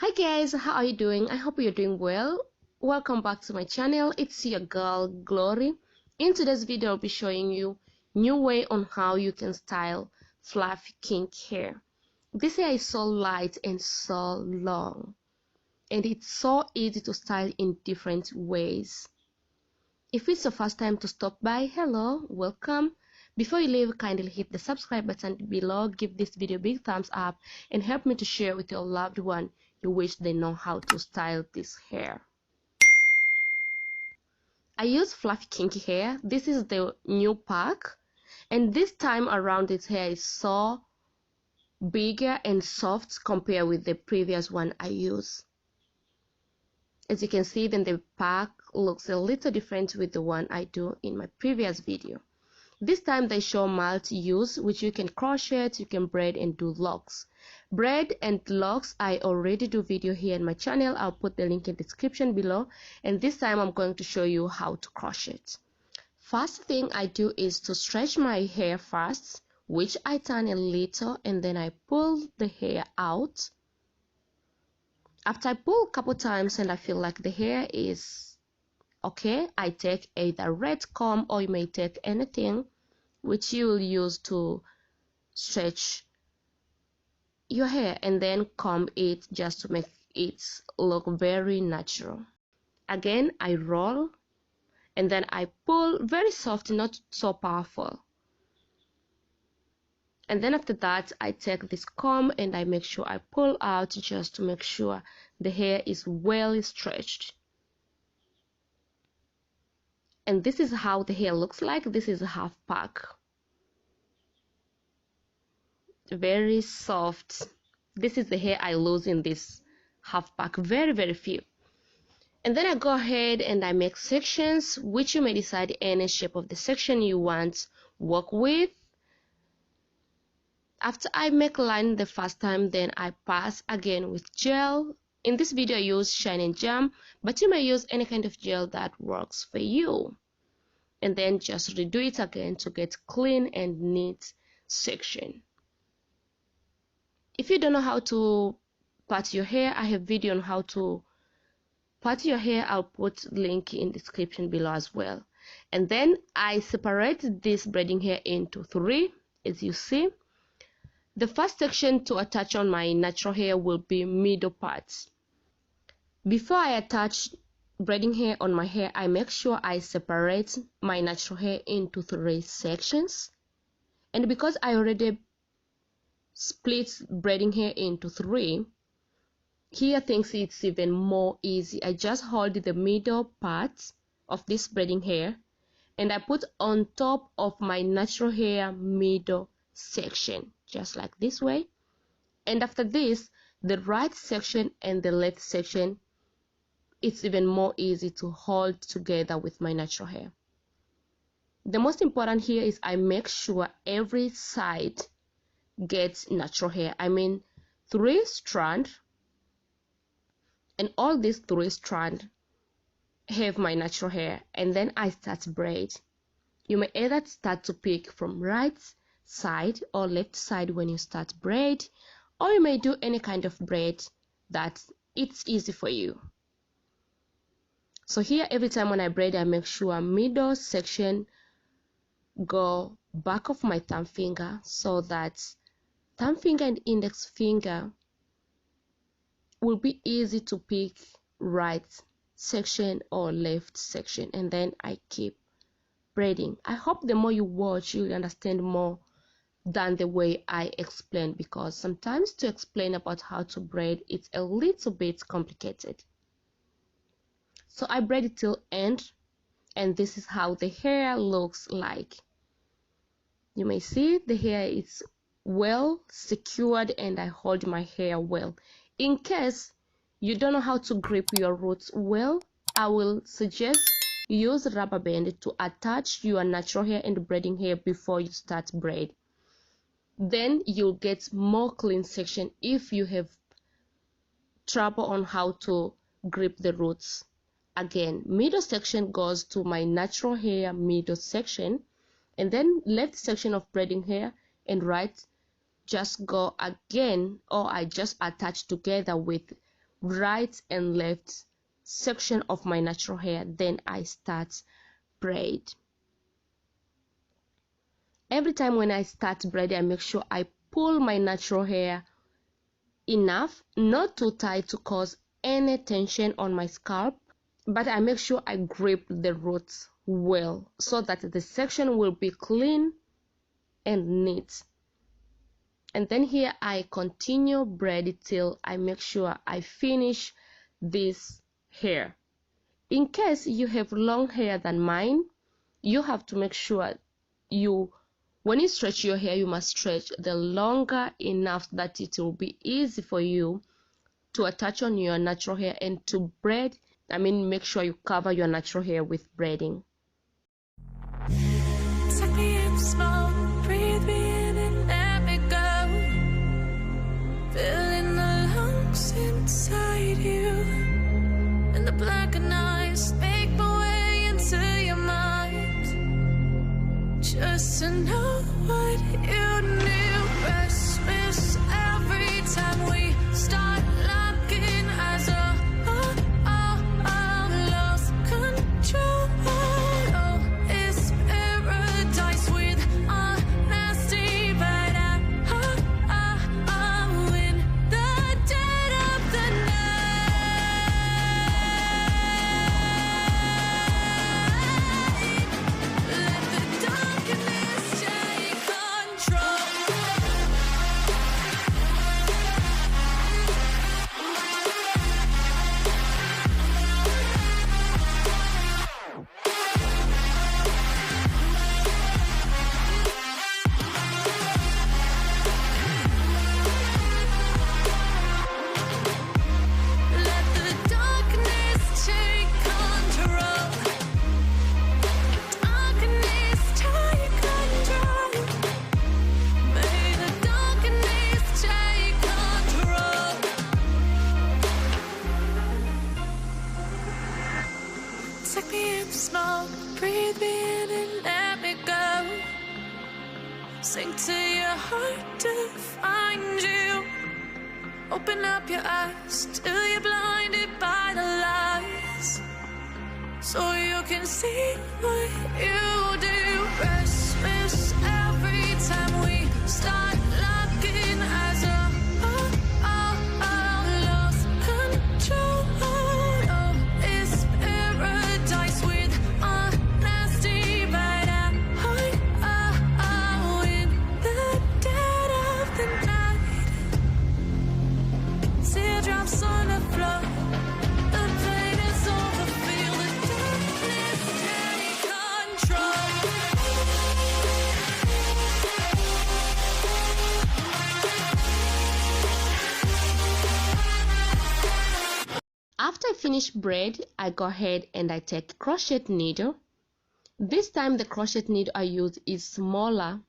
Hi guys, how are you doing? I hope you're doing well. Welcome back to my channel. It's your girl Glory. In today's video I'll be showing you new way on how you can style fluffy kink hair. This hair is so light and so long, and it's so easy to style in different ways. If it's your first time to stop by, hello, welcome. Before you leave, kindly hit the subscribe button below, give this video a big thumbs up, and help me to share with your loved one you wish they know how to style this hair. I use fluffy kinky hair. This is the new pack, and this time around its hair is so bigger and soft compared with the previous one I used. As you can see, then the pack looks a little different with the one I do in my previous video. This time they show multi-use, which you can crochet, you can braid and do locks. Braid and locks I already do video here in my channel. I'll put the link in the description below, and this time I'm going to show you how to crochet. First thing I do is to stretch my hair first, which I turn a little, and then I pull the hair out. After I pull a couple times and I feel like the hair is okay, I take either red comb, or you may take anything which you will use to stretch your hair, and then comb it just to make it look very natural. Again, I roll and then I pull very soft, not so powerful. And then after that I take this comb and I make sure I pull out just to make sure the hair is well stretched. And this is how the hair looks like. This is a half pack, very soft. This is the hair I lose in this half pack, very few. And then I go ahead and I make sections, which you may decide any shape of the section you want to work with. After I make a line the first time, then I pass again with gel. In this video I use Shine and Jam, but you may use any kind of gel that works for you. And then just redo it again to get clean and neat section. If you don't know how to part your hair, I have video on how to part your hair. I'll put link in the description below as well. And then I separate this braiding hair into 3, as you see. The first section to attach on my natural hair will be middle parts. Before I attach braiding hair on my hair, I make sure I separate my natural hair into 3 sections. And because I already split braiding hair into 3, here things it's even more easy. I just hold the middle part of this braiding hair and I put on top of my natural hair middle section, just like this way. And after this, the right section and the left section, it's even more easy to hold together with my natural hair. The most important here is I make sure every side gets natural hair. I mean 3 strands, and all these 3 strands have my natural hair, and then I start braid. You may either start to pick from right side or left side when you start braid, or you may do any kind of braid that it's easy for you. So here every time when I braid, I make sure middle section go back of my thumb finger, so that thumb finger and index finger will be easy to pick right section or left section, and then I keep braiding. I hope the more you watch, you'll understand more than the way I explain, because sometimes to explain about how to braid, it's a little bit complicated. So I braid it till end, and this is how the hair looks like. You may see the hair is well secured, and I hold my hair well. In case you don't know how to grip your roots well, I will suggest you use a rubber band to attach your natural hair and braiding hair before you start braid. Then you'll get more clean section if you have trouble on how to grip the roots. Again, middle section goes to my natural hair middle section, and then left section of braiding hair and right just go again, or I just attach together with right and left section of my natural hair. Then I start braid. Every time when I start braiding, I make sure I pull my natural hair enough, not too tight to cause any tension on my scalp, but I make sure I grip the roots well so that the section will be clean and neat. And then here I continue braid till I make sure I finish this hair. In case you have long hair than mine, you have to make sure when you stretch your hair, you must stretch the longer enough that it will be easy for you to attach on your natural hair and to braid. Make sure you cover your natural hair with braiding. Take me in small, breathe me in and let me go. Filling the lungs inside you, and the blackened eyes make my way into your mind. Just to know what you knew. Restless every time we start locking as lost control. Oh, it's paradise with honesty, but I'm in the dead of the night. Let the darkness take control. Let the darkness take control. Darkness take control. May the darkness take control. Take me in small, breathe me in and let me go. Sink to your heart to find you. Open up your eyes till you're blinded by the lies, so you can see what you do. Restless every time we start locking as lost control. Oh, it's paradise with honesty, but I'm in the dead of the night. Teardrops on the floor. The pain is over. Feel the darkness take control. After I finish braid, I go ahead and I take crochet needle. This time the crochet needle I use is smaller.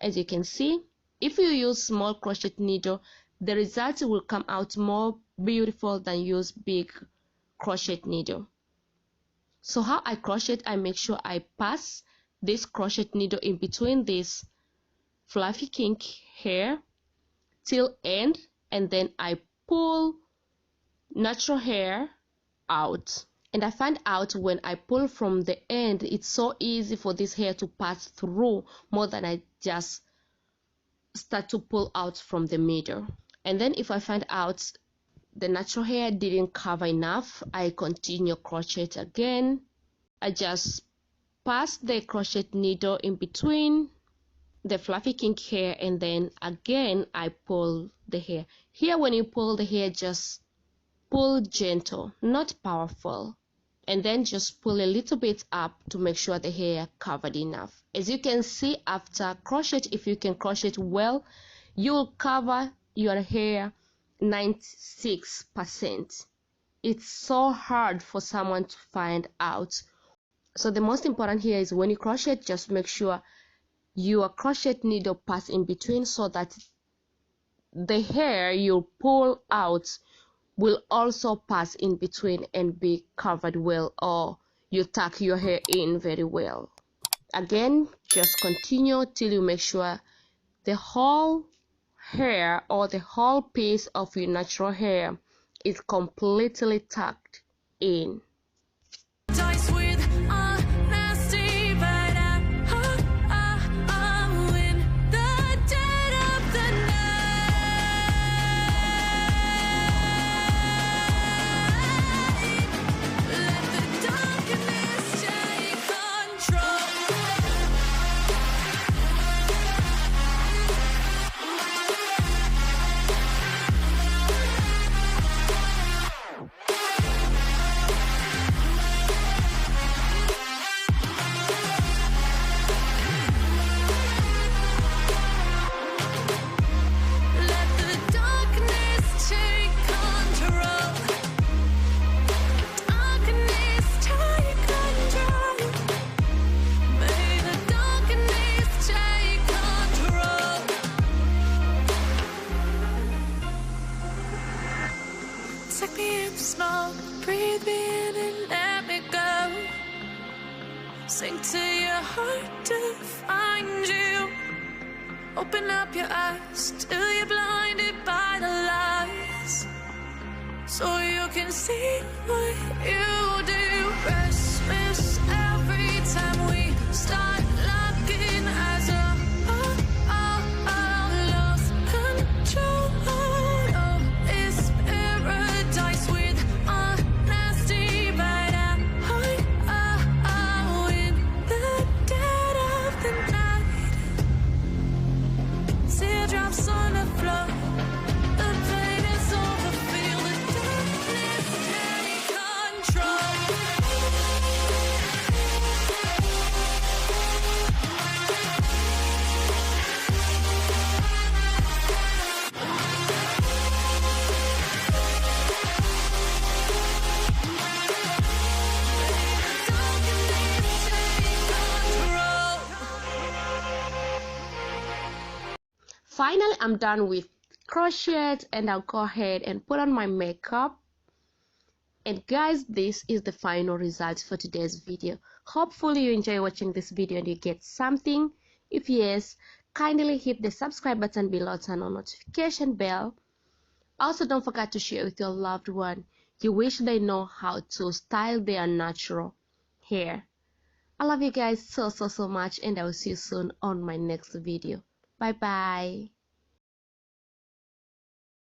As you can see, if you use small crochet needle, the result will come out more beautiful than use big crochet needle. So how I crochet, I make sure I pass this crochet needle in between this fluffy kink hair till end, and then I pull natural hair out. And I find out when I pull from the end, it's so easy for this hair to pass through more than I just start to pull out from the middle. And then if I find out the natural hair didn't cover enough, I continue crochet again. I just pass the crochet needle in between the fluffy kink hair, and then again I pull the hair. Here when you pull the hair, just pull gentle, not powerful, and then just pull a little bit up to make sure the hair covered enough. As you can see, after crochet, if you can crochet well, you will cover your hair 96%. It's so hard for someone to find out. So the most important here is when you crochet, just make sure your crochet needle pass in between so that the hair you pull out will also pass in between and be covered well, or you tuck your hair in very well. Again, just continue till you make sure the whole hair or the whole piece of your natural hair is completely tucked in. Dice with honesty, but I win the dead of the night. Let the darkness take control. Take me in slow, breathe me in and let me go. Sink to your heart to find you. Open up your eyes till you're blinded by the lies, so you can see what you do. Restless every time we start locking as a lost control. Drops on the floor. The pain is over. Feel the darkness take control. Finally, I'm done with crochet, and I'll go ahead and put on my makeup. And guys, this is the final result for today's video. Hopefully you enjoy watching this video and you get something. If yes, kindly hit the subscribe button below, turn on notification bell. Also, don't forget to share with your loved one you wish they know how to style their natural hair. I love you guys so much, and I will see you soon on my next video. Bye bye.